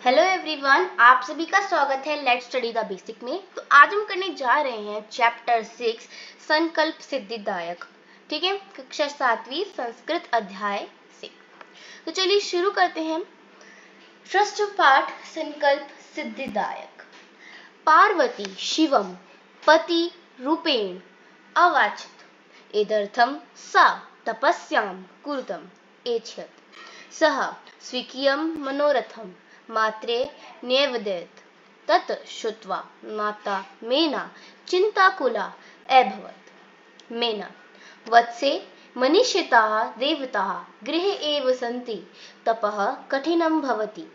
Hello everyone, आप सभी का स्वागत है लेट्स स्टडी द बेसिक में। तो आज हम करने जा रहे हैं चैप्टर 6 संकल्प सिद्धिदायक। ठीक है, कक्षा 7वीं संस्कृत अध्याय से। तो चलिए शुरू करते हैं। फर्स्ट पार्ट, संकल्प सिद्धिदायक। पार्वती शिवम पति रूपेण अवाचत एदर्थम सा तपस्यां कुरुतम एच्छत् सः स्वीकियं मनोरथं मात्रे न्यवेदयत् तत् श्रुत्वा माता मेना चिंताकुला अभवत्। मेना, वत्से मनीषिताः देवताः गृहे एव सन्ति, तपः कठिनं भवति,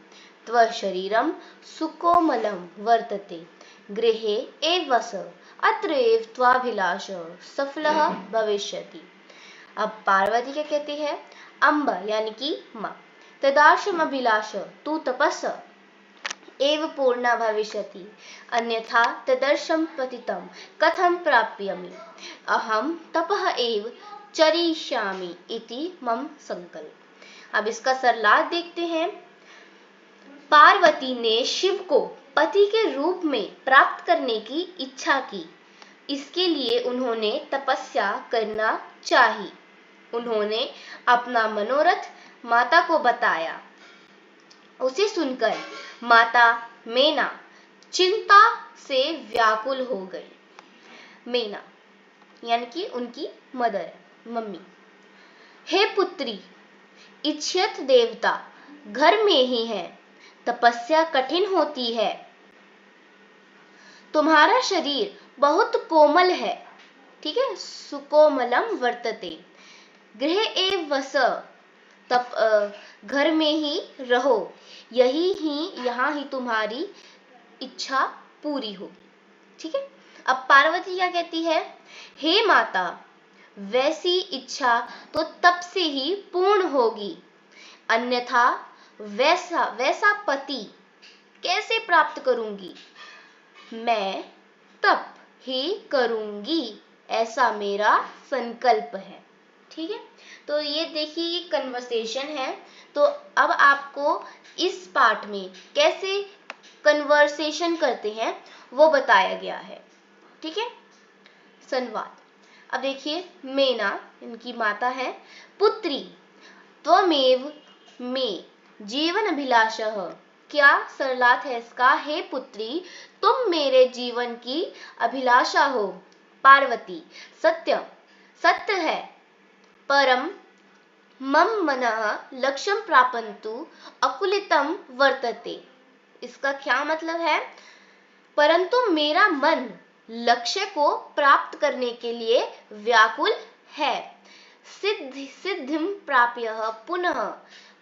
त्व शरीरं सुकोमलं वर्तते, गृहे एव वस, अत्र एव त्वाभिलाषः सफलः भविष्यति। अब पार्वती क्या कहती है? अम्ब यानी कि माँ, तदाशम अभिलाष तू तपस एव पूर्णा भविष्यति, अन्यथा तदर्शम पतितं कथं प्राप्यामि, अहम तपः एव चरिष्यामि इति मम संकल्प। अब इसका सरलार्थ देखते हैं। पार्वती ने शिव को पति के रूप में प्राप्त करने की इच्छा की, इसके लिए उन्होंने तपस्या करना चाहिए। उन्होंने अपना मनोरथ माता को बताया। उसे सुनकर माता मेना चिंता से व्याकुल हो गई। मेना यानी कि उनकी मदर, मम्मी। हे पुत्री, इच्छित देवता घर में ही है, तपस्या कठिन होती है, तुम्हारा शरीर बहुत कोमल है। ठीक है, सुकोमलम वर्तते, गृह एव वस, घर में ही रहो, यहाँ ही तुम्हारी इच्छा पूरी होगी। ठीक है, अब पार्वती क्या कहती है? हे माता, वैसी इच्छा तो तप से ही पूर्ण होगी, अन्यथा वैसा पति कैसे प्राप्त करूंगी? मैं तप ही करूंगी, ऐसा मेरा संकल्प है। ठीक है, तो ये देखिए, ये कन्वर्सेशन है। तो अब आपको इस पार्ट में कैसे कन्वर्सेशन करते हैं वो बताया गया है। ठीक है, संवाद। अब देखिए, मेना इनकी माता है। पुत्री त्वमेव मे जीवन अभिलाषः, क्या सरलार्थ है इसका? हे पुत्री, तुम मेरे जीवन की अभिलाषा हो। पार्वती, सत्य सत्य है, परम मम मनः लक्ष्यं प्रापन्तु अकुलितं वर्तते। इसका क्या मतलब है? परंतु मेरा मन लक्ष्य को प्राप्त करने के लिए व्याकुल है। सिद्धिं प्राप्य पुनः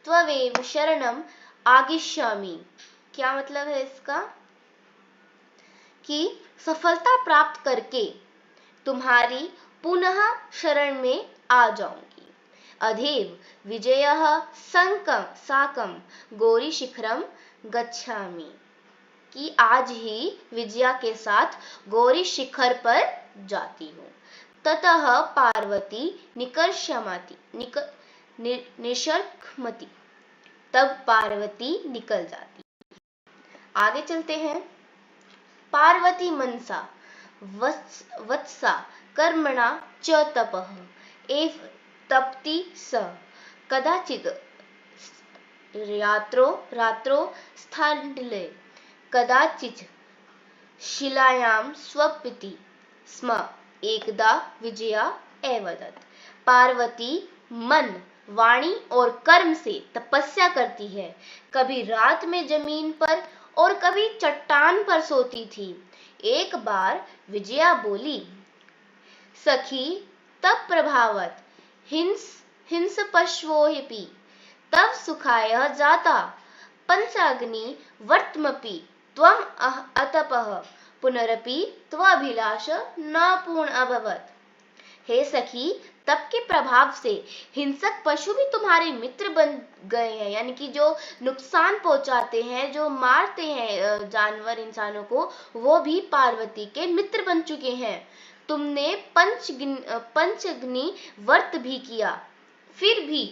त्वमेव शरणम आगमिष्यामि। क्या मतलब है इसका? कि सफलता प्राप्त करके तुम्हारी पुनः शरण में आ जाऊंगी। अधेव विजयः साकं गौरी शिखरम गच्छामि, कि आज ही विजया के साथ गौरी शिखर पर जाती हूँ। ततः पार्वती निसर्गमति, तब पार्वती निकल जाती। आगे चलते हैं। पार्वती मनसा वत्सा कर्मणा च तपः एव तप्ति स, कदाचित् रात्रो स्थाण्डले कदाचित् शिलायां स्वपिति स्म, एकदा विजया एवदत्। पार्वती मन, वाणी और कर्म से तपस्या करती है। कभी रात में जमीन पर और कभी चट्टान पर सोती थी। एक बार विजया बोली, सखी तप प्रभावत हिंस पश्वोऽपि तव सुखाय जाता, पंचाग्नि वर्तमपि त्वं अतपः, पुनरपि त्वाभिलाष न पूर्ण अभवत्। हे सखी, तप के प्रभाव से हिंसक पशु भी तुम्हारे मित्र बन गए हैं, यानी कि जो नुकसान पहुंचाते हैं, जो मारते हैं जानवर इंसानों को, वो भी पार्वती के मित्र बन चुके हैं। तुमने पंचग्नि व्रत भी किया, फिर भी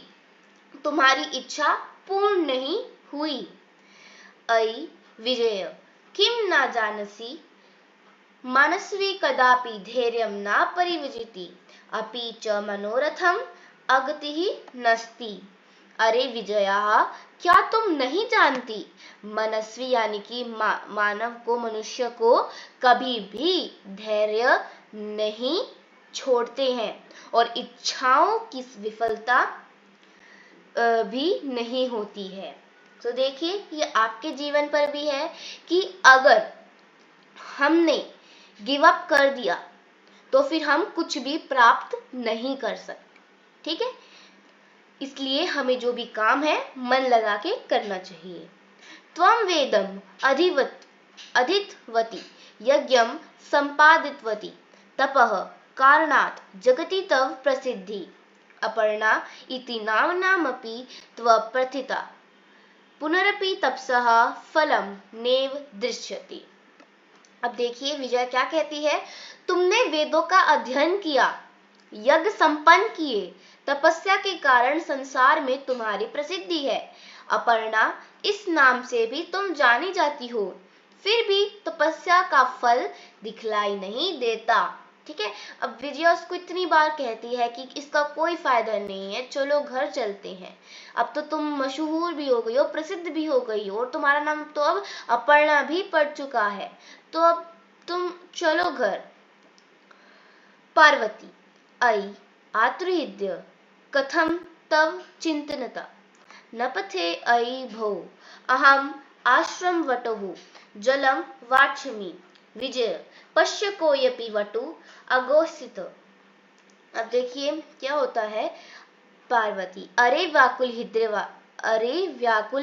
तुम्हारी इच्छा पूर्ण नहीं हुई। अयि विजय किं न जानसि मनस्वी कदापि धैर्यं न परिविजति अपि च मनोरथम अगतिः नस्ति। अरे विजया, क्या तुम नहीं जानती, मनस्वी यानी कि मानव को, मनुष्य को कभी भी धैर्य नहीं छोड़ते हैं और इच्छाओं की विफलता भी नहीं होती है। तो देखिए, ये आपके जीवन पर भी है कि अगर हमने गिव अप कर दिया तो फिर हम कुछ भी प्राप्त नहीं कर सकते। ठीक है, इसलिए हमें जो भी काम है मन लगा के करना चाहिए। त्वं वेदम अधितवती यज्ञम संपादितवती तपः कारणात् जगति तव प्रसिद्धि अपर्णा इति नाम्नामपि त्व प्रथिता पुनरपि तपसः फलम नेव दृश्यति। अब देखिए विजय क्या कहती है, तुमने वेदों का अध्ययन किया, यज्ञ संपन्न किए, तपस्या के कारण संसार में तुम्हारी प्रसिद्धि है। अपर्णा इस नाम से भी तुम जानी जाती हो, फिर भी तपस्या का फल दिखलाई नहीं देता। ठीक है, अब विजया उसको इतनी बार कहती है कि इसका कोई फायदा नहीं है, चलो घर चलते हैं। अब तो तुम मशहूर भी हो गई हो, प्रसिद्ध भी हो गई हो और तुम्हारा नाम तो अब अपर्णा भी पड़ चुका है, तो अब तुम चलो घर। पार्वती अयि आतुरहृदय कथम तव चिंतनता न पथे अयि भो अहम आश्रम वटुः जलम वाक्षमि विजय पश्य कोयपि वटु अघोषित। अब देखिए क्या होता है, पार्वती अरे व्याकुल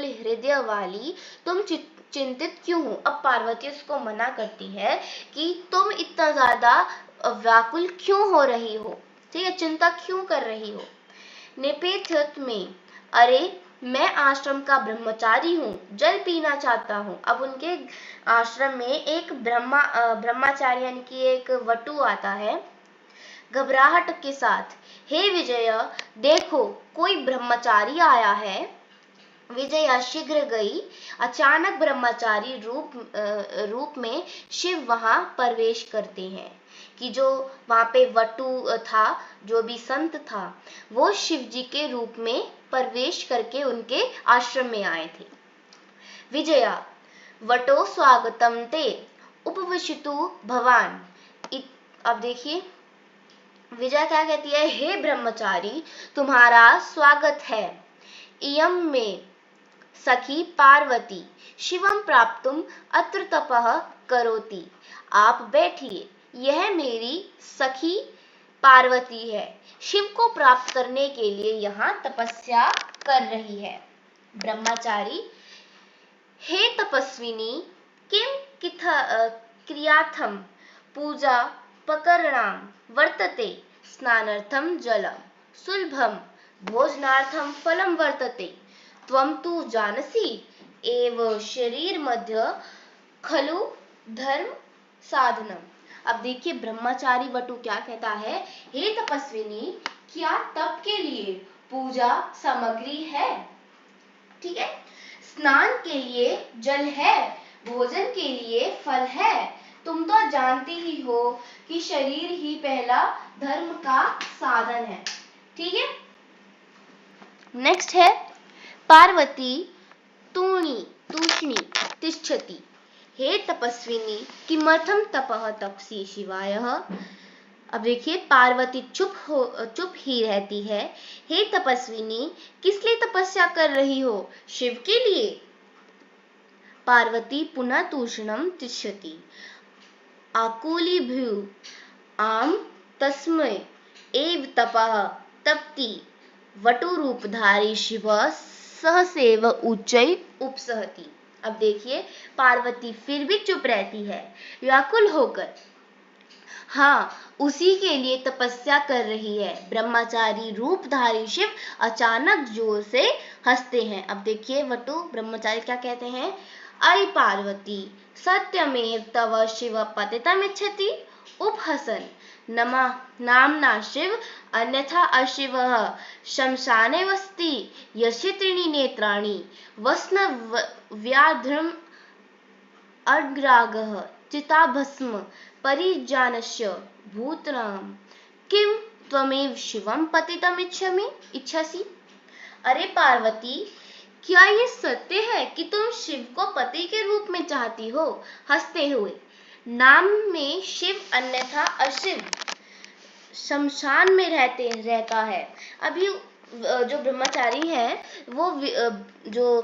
हृदय वाली तुम चिंतित क्यों हो। अब पार्वती उसको मना करती है कि तुम इतना ज्यादा व्याकुल क्यों हो रही हो, ठीक है, चिंता क्यों कर रही हो। नेपेथ में अरे मैं आश्रम का ब्रह्मचारी हूँ, जल पीना चाहता हूँ। अब उनके आश्रम में एक ब्रह्मचारी यानी कि एक वटु आता है घबराहट के साथ, हे विजय देखो कोई ब्रह्मचारी आया है। विजया शीघ्र गई। अचानक ब्रह्मचारी रूप में शिव वहां प्रवेश करते हैं कि जो वहां पे वटु था, जो भी संत था, वो शिव जी के रूप में प्रवेश करके उनके आश्रम में आए थे। विजया वटो स्वागतम ते उपविशतु भवान। अब देखिए विजया क्या कहती है, हे ब्रह्मचारी तुम्हारा स्वागत है। इयम में सखी पार्वती शिवम प्राप्तुम अत्र तपः करोति। आप बैठिए, यह मेरी सखी पार्वती है, शिव को प्राप्त करने के लिए यहाँ तपस्या कर रही है। ब्रह्मचारी हे तपस्विनी किम क्रियार्थम पूजा पकरणाम वर्तते स्नानार्थम जलम सुलभम भोजनार्थम फलम वर्तते त्वं तु जानसि एव शरीर मध्य खलु धर्म साधनम। अब देखिए ब्रह्मचारी वटु क्या कहता है, हे तपस्विनी क्या तप के लिए पूजा सामग्री है, ठीक है, स्नान के लिए जल है, भोजन के लिए फल है। तुम तो जानती ही हो कि शरीर ही पहला धर्म का साधन है। ठीक है, नेक्स्ट है पार्वती तूष्णी तिष्ठति। हे तपस्विनी किमर्थम तपः तपसी शिवायः। अब देखिए पार्वती चुप ही रहती है। हे तपस्विनी किस लिए तपस्या कर रही हो, शिव के लिए। पार्वती पुनः तूष्णम तिष्ठति आकुलीभ्यु आम तस्मै एव तपः तप्ति वटु रूपधारी शिव सहसेव उच्चै उपसहति। अब देखिए पार्वती फिर भी चुप रहती है, व्याकुल होकर हाँ उसी के लिए तपस्या कर रही है। ब्रह्मचारी रूपधारी शिव अचानक जोर से हंसते हैं। अब देखिए वटु ब्रह्मचारी क्या कहते हैं, अरे पार्वती सत्यमेव तव शिव पतितमिच्छति उपहसन नमा नामना शिव अन्यथा अशिवः शमशाने वसति यस्य त्रीणि नेत्राणि वस्नव्याघ्रम् अग्रागः चिताभस्म परिजानस्य भूतनां किं त्वमेव शिवं पतितम् इच्छसि। अरे पार्वती, क्या ये सत्य है कि तुम शिव को पति के रूप में चाहती हो? हंसते हुए, नाम में शिव अन्यथा अशिव शमशान में रहता है। अभी जो ब्रह्मचारी है वो जो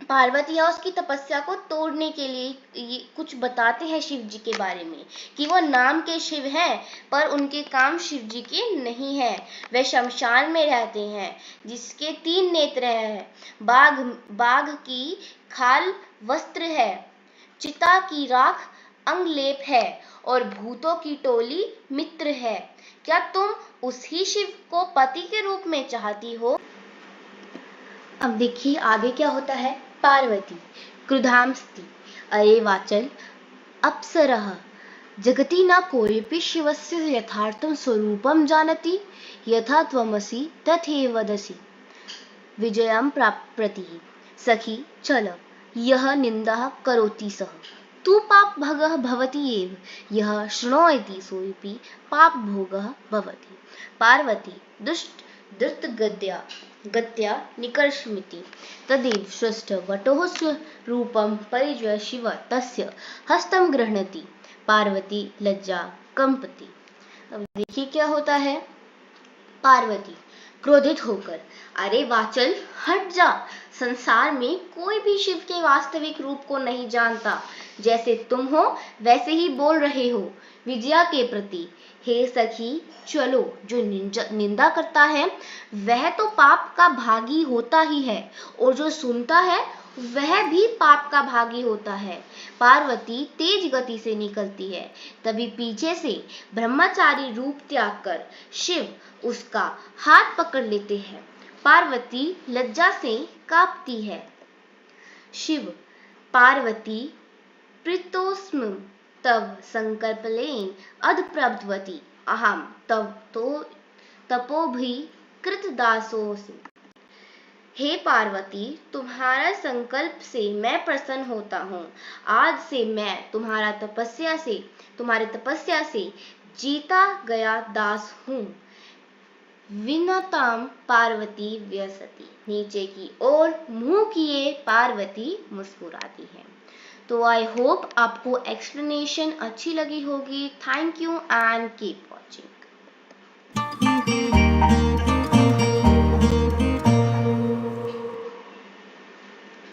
पार्वती है उसकी तपस्या को तोड़ने के लिए ये कुछ बताते हैं शिव जी के बारे में कि वो नाम के शिव हैं पर उनके काम शिव जी के नहीं है। वे शमशान में रहते हैं जिसके 3 नेत्र हैं, बाघ की खाल वस्त्र है, चिता की राख अंगलेप है और भूतों की टोली मित्र है। क्या तुम उसी शिव को पति के रूप में चाहती हो? अब देखिए आगे क्या होता है। पार्वती क्रुधांस्ति अरे वाचल अप्सरः जगति न कोऽपि शिवस्य यथार्थं स्वरूपं जानति यथा त्वमसि तथैव वदसि विजयं प्राप्नोति सखी चल यः निन्दाः करोति सः तु पापभोगः भवति एव यः शृणोति सोऽपि पापभोगः भवति। पार्वती गत्या निकर्षमिति तदेव स्वस्थ वटोः स्वरूपं परिजय शिव तस्य हस्तं गृह्णाति। पार्वती लज्जा कंपति। अब देखिए क्या होता है। पार्वती क्रोधित होकर अरे वाचल हट जा, संसार में कोई भी शिव के वास्तविक रूप को नहीं जानता, जैसे तुम हो वैसे ही बोल रहे हो विजया के प्रति। हे सखी चलो, जो निंदा करता है वह तो पाप का भागी होता ही है और जो सुनता है वह भी पाप का भागी होता है। पार्वती तेज गति से निकलती है, तभी पीछे से ब्रह्मचारी रूप त्याग कर शिव उसका हाथ पकड़ लेते हैं। पार्वती लज्जा से कांपती है। शिव पार्वती प्रीतोस्म तव संकल्पलेन अधप्रभवती अहम तव तो तपोभि कृतदासोऽस्मि। हे पार्वती, तुम्हारा संकल्प से मैं प्रसन्न होता हूँ। आज से मैं तुम्हारी तपस्या से जीता गया दास हूँ। विनताम पार्वती व्यसती, नीचे की ओर मुंह किए पार्वती मुस्कुराती है। तो आई होप आपको एक्सप्लेनेशन अच्छी लगी होगी। Thank you and keep